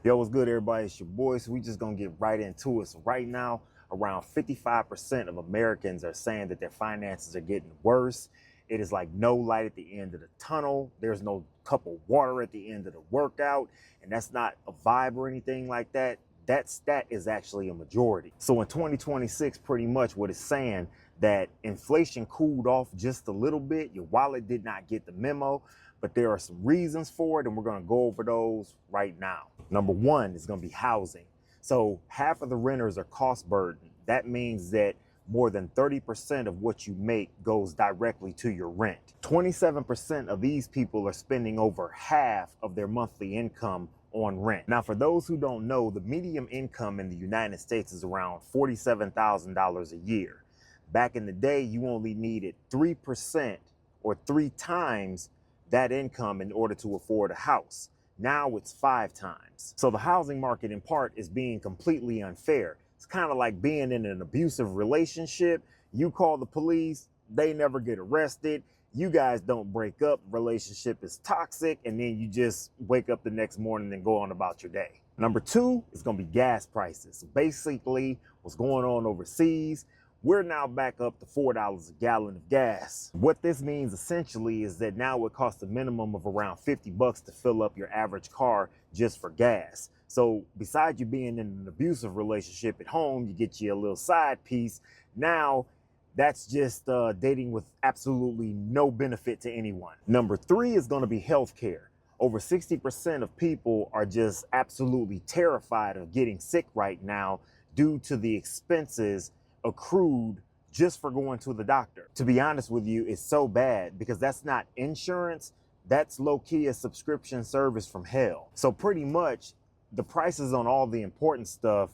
Yo, what's good, everybody? It's your boy. So we just gonna get right into it. So right now, around 55% of Americans are saying that their finances are getting worse. It is like no light at the end of the tunnel. There's no cup of water at the end of the workout. And that's not a vibe or anything like that. That stat is actually a majority. So in 2026, pretty much what it's saying that inflation cooled off just a little bit. Your wallet did not get the memo, but there are some reasons for it, and we're going to go over those right now. Number one is going to be housing. So half of the renters are cost burdened. That means that more than 30% of what you make goes directly to your rent. 27% of these people are spending over half of their monthly income on rent. Now, for those who don't know, the median income in the United States is around $47,000 a year. Back in the day, you only needed 3% or 3 times that income in order to afford a house. Now it's 5 times. So the housing market in part is being completely unfair. It's kind of like being in an abusive relationship. You call the police, they never get arrested. You guys don't break up, relationship is toxic, and then you just wake up the next morning and go on about your day. Number two is gonna be gas prices. So basically, what's going on overseas, we're now back up to $4 a gallon of gas. What this means essentially is that now it costs a minimum of around 50 bucks to fill up your average car just for gas. So besides you being in an abusive relationship at home, you get you a little side piece. Now that's just dating with absolutely no benefit to anyone. Number three is going to be healthcare. Over 60% of people are just absolutely terrified of getting sick right now due to the expenses accrued just for going to the doctor. To be honest with you, it's so bad because that's not insurance. That's low-key a subscription service from hell. So pretty much the prices on all the important stuff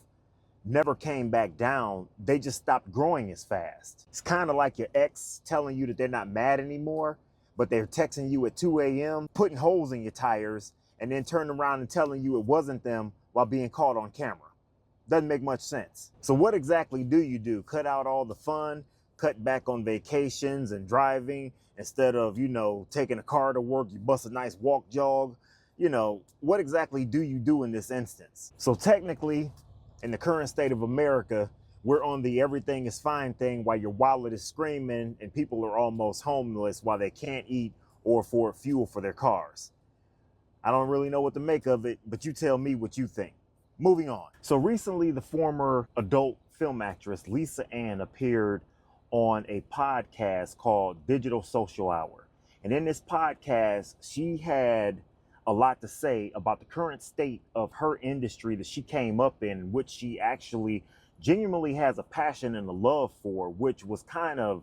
never came back down. They just stopped growing as fast. It's kind of like your ex telling you that they're not mad anymore, but they're texting you at 2 a.m., putting holes in your tires, and then turning around and telling you it wasn't them while being caught on camera. Doesn't make much sense. So what exactly do you do? Cut out all the fun, cut back on vacations and driving instead of, taking a car to work, you bust a nice walk jog. What exactly do you do in this instance? So technically, in the current state of America, we're on the everything is fine thing while your wallet is screaming and people are almost homeless while they can't eat or afford fuel for their cars. I don't really know what to make of it, but you tell me what you think. Moving on. So recently, the former adult film actress Lisa Ann appeared on a podcast called Digital Social Hour. And in this podcast, she had a lot to say about the current state of her industry that she came up in, which she actually genuinely has a passion and a love for, which was kind of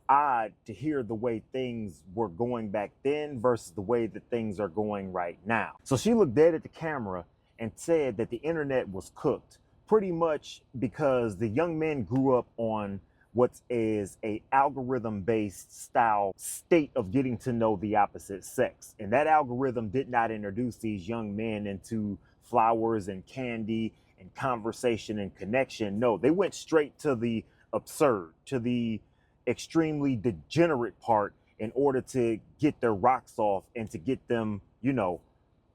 odd to hear the way things were going back then versus the way that things are going right now. So she looked dead at the camera and said that the internet was cooked, pretty much because the young men grew up on what is a algorithm-based style state of getting to know the opposite sex. And that algorithm did not introduce these young men into flowers and candy and conversation and connection. No, they went straight to the absurd, to the extremely degenerate part in order to get their rocks off and to get them,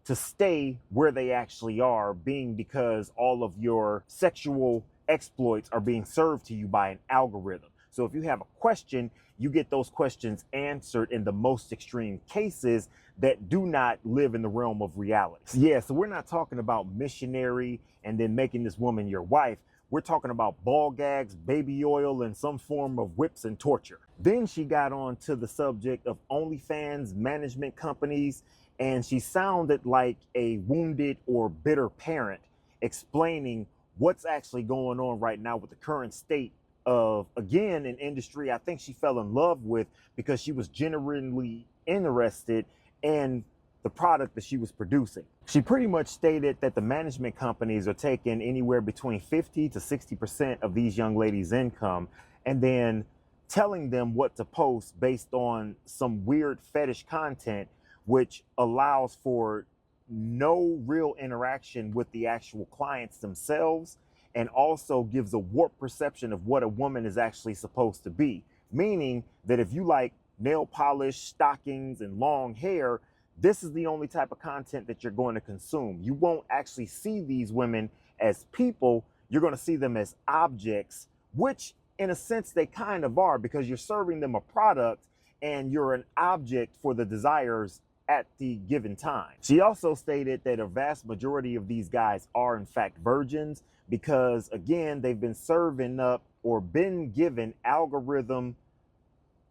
to stay where they actually are, being because all of your sexual exploits are being served to you by an algorithm. So if you have a question, you get those questions answered in the most extreme cases that do not live in the realm of reality. So we're not talking about missionary and then making this woman your wife. We're talking about ball gags, baby oil, and some form of whips and torture. Then she got on to the subject of OnlyFans management companies, and she sounded like a wounded or bitter parent explaining what's actually going on right now with the current state of, again, an industry I think she fell in love with because she was genuinely interested in the product that she was producing. She pretty much stated that the management companies are taking anywhere between 50 to 60% of these young ladies' income and then telling them what to post based on some weird fetish content, which allows for no real interaction with the actual clients themselves and also gives a warped perception of what a woman is actually supposed to be. Meaning that if you like nail polish, stockings, and long hair, this is the only type of content that you're going to consume. You won't actually see these women as people. You're going to see them as objects, which in a sense they kind of are, because you're serving them a product and you're an object for the desires at the given time. She also stated that a vast majority of these guys are in fact virgins because, again, they've been serving up or been given algorithm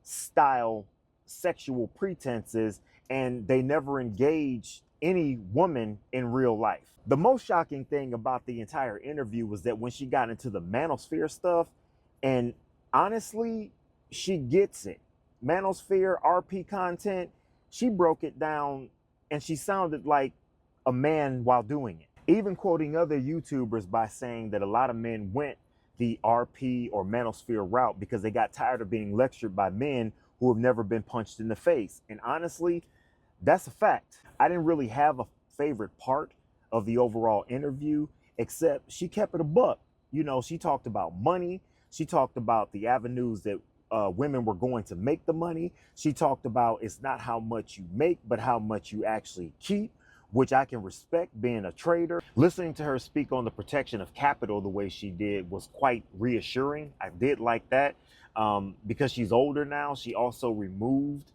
style sexual pretenses, and they never engage any woman in real life. The most shocking thing about the entire interview was that when she got into the manosphere stuff, and honestly, she gets it. Manosphere, RP content, she broke it down and she sounded like a man while doing it. Even quoting other YouTubers by saying that a lot of men went the RP or manosphere route because they got tired of being lectured by men who have never been punched in the face. And honestly, that's a fact. I didn't really have a favorite part of the overall interview, except she kept it a buck. You know, she talked about money. She talked about the avenues that women were going to make the money. She talked about it's not how much you make, but how much you actually keep, which I can respect being a trader. Listening to her speak on the protection of capital the way she did was quite reassuring. I did like that. Because she's older now, she also removed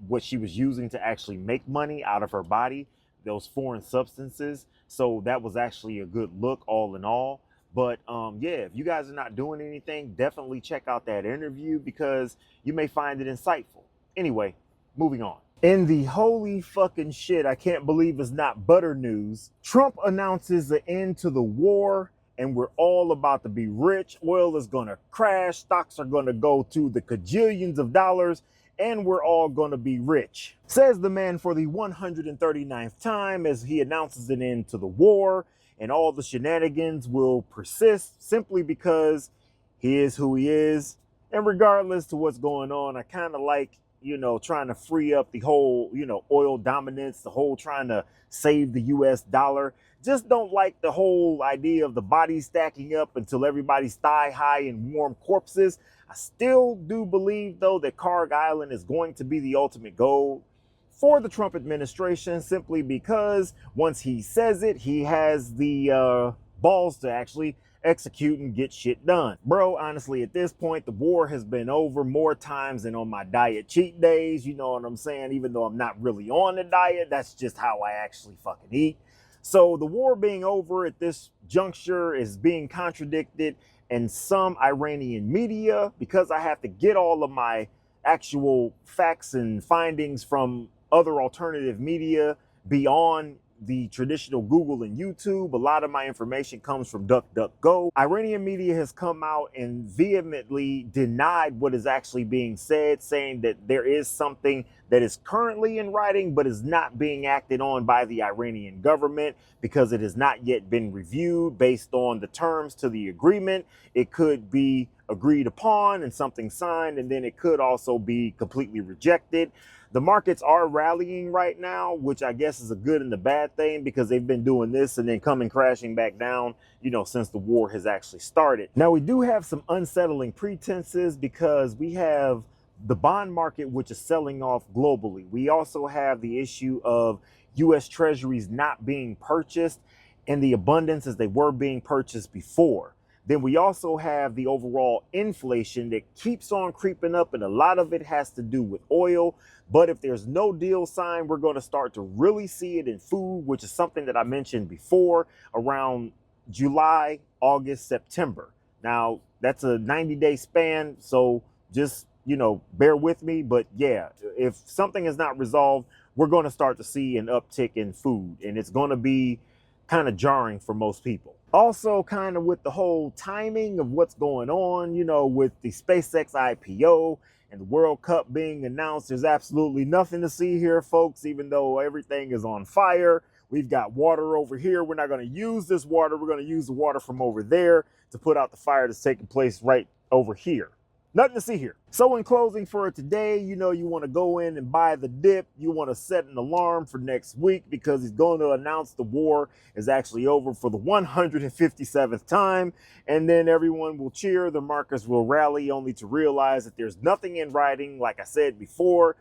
what she was using to actually make money out of her body, those foreign substances. So that was actually a good look all in all. But yeah, if you guys are not doing anything, definitely check out that interview because you may find it insightful. Anyway, moving on. In the holy fucking shit, I can't believe it's not butter news, Trump announces the end to the war and we're all about to be rich. Oil is going to crash. Stocks are going to go to the cajillions of dollars and we're all going to be rich, says the man for the 139th time as he announces an end to the war. And all the shenanigans will persist simply because he is who he is. And regardless to what's going on, I kind of like, you know, trying to free up the whole, you know, oil dominance, the whole trying to save the US dollar. Just don't like the whole idea of the bodies stacking up until everybody's thigh high in warm corpses. I still do believe, though, that Carg Island is going to be the ultimate goal for the Trump administration, simply because once he says it, he has the balls to actually execute and get shit done. Bro, honestly, at this point, the war has been over more times than on my diet cheat days. You know what I'm saying? Even though I'm not really on a diet, that's just how I actually fucking eat. So the war being over at this juncture is being contradicted in some Iranian media because I have to get all of my actual facts and findings from other alternative media beyond the traditional Google and YouTube. A lot of my information comes from DuckDuckGo. Iranian media has come out and vehemently denied what is actually being said, saying that there is something that is currently in writing but is not being acted on by the Iranian government because it has not yet been reviewed based on the terms to the agreement. It could be agreed upon and something signed, and then it could also be completely rejected. The markets are rallying right now, which I guess is a good and a bad thing because they've been doing this and then coming crashing back down, you know, since the war has actually started. Now, we do have some unsettling pretenses because we have the bond market, which is selling off globally. We also have the issue of U.S. treasuries not being purchased in the abundance as they were being purchased before. Then we also have the overall inflation that keeps on creeping up, and a lot of it has to do with oil. But if there's no deal signed, we're going to start to really see it in food, which is something that I mentioned before, around July, August, September. Now, that's a 90-day span, so just, you know, bear with me. But yeah, if something is not resolved, we're going to start to see an uptick in food, and it's going to be kind of jarring for most people. Also, kind of with the whole timing of what's going on, you know, with the SpaceX IPO and the World Cup being announced, there's absolutely nothing to see here, folks, even though everything is on fire. We've got water over here. We're not going to use this water. We're going to use the water from over there to put out the fire that's taking place right over here. Nothing to see here. So in closing for today, you know, you want to go in and buy the dip. You want to set an alarm for next week because he's going to announce the war is actually over for the 157th time. And then everyone will cheer. The markets will rally only to realize that there's nothing in writing. Like I said before,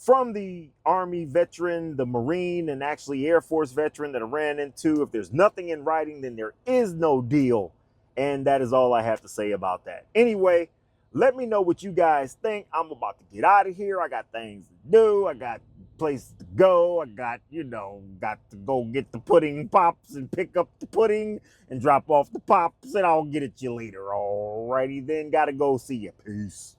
from the Army veteran, the Marine, and actually Air Force veteran that I ran into. If there's nothing in writing, then there is no deal. And that is all I have to say about that. Anyway, let me know what you guys think. I'm about to get out of here. I got things to do. I got places to go. I got, got to go get the pudding pops and pick up the pudding and drop off the pops, and I'll get at you later. Alrighty then. Gotta go. See ya. Peace.